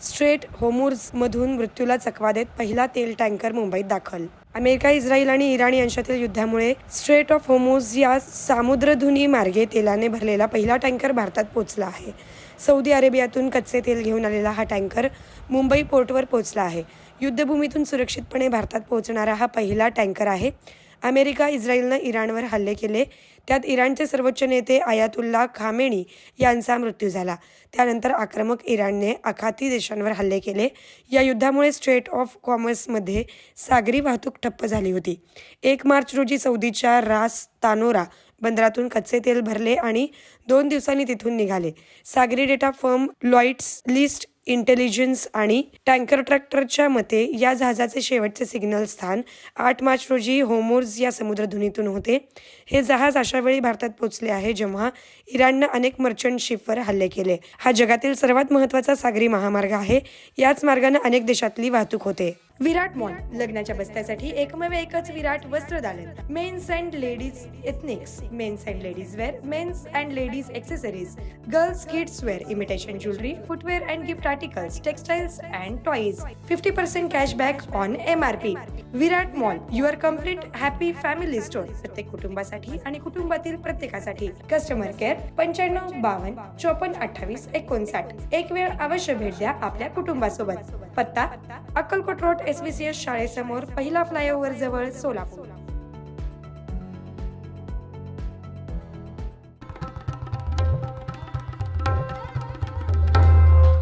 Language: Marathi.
स्ट्रेट होर्मुझमधून मृत्यूला चकवा देत पहिला तेल टँकर मुंबईत दाखल. अमेरिका, इस्रायल आणि इराण यांच्यातील युद्धामुळे स्ट्रेट ऑफ होर्मुझ या सामुद्रधुनी मार्गे तेलाने भरलेला पहिला टँकर भारतात पोहोचला आहे. सौदी अरेबियातून कच्चे तेल घेऊन आलेला हा टँकर मुंबई पोर्टवर पोहोचला आहे. युद्धभूमीतून सुरक्षितपणे भारतात पोहोचणारा हा पहिला टँकर आहे. अमेरिका, इस्रायलनं इराणवर हल्ले केले. त्यात इराणचे सर्वोच्च नेते आयातुल्ला खामेनी यांचा मृत्यू झाला. त्यानंतर आक्रमक इराणने आखाती देशांवर हल्ले केले. या युद्धामुळे स्ट्रेट ऑफ हॉर्मुझमध्ये सागरी वाहतूक ठप्प झाली होती. 1 मार्च रोजी सौदीच्या रास तानोरा बंदरातून कच्चे तेल भरले आणि 2 दिवसांनी तिथून निघाले. सागरी data firm Lloyd's List Intelligence आणि टँकर ट्रॅक्टरच्या मते या जहाजाचे शेवटचे सिग्नल स्थान 8 मार्च रोजी होर्मुझ या समुद्रधुनीतून होते. हे जहाज अशा वेळी भारतात पोहोचले आहे जेव्हा इराणनं अनेक मर्चंट शिपवर हल्ले केले. हा जगातील सर्वात महत्त्वाचा सागरी महामार्ग आहे. याच मार्गाने अनेक देशातली वाहतूक होते. विराट मॉल लग्नाच्या बस्त्यासाठी एकच विराट वस्त्रदालन. Men's and ladies ethnics, men's and ladies wear, men's and ladies accessories, girls kids wear, imitation jewellery, footwear and gift articles, textiles and toys. 50% cashback on MRP. Virat mall, your complete happy family store. प्रत्येक कुटुंबासाठी आणि कुटुंबातील प्रत्येकासाठी. Customer care 95 52 54 28 59. एक वेळ अवश्य भेट द्या आपल्या कुटुंबासोबत. पत्ता अक्कलकोट रोड SVCS शाळेसमोर, पहिला फ्लायओव्हर जवळ, सोलापूर.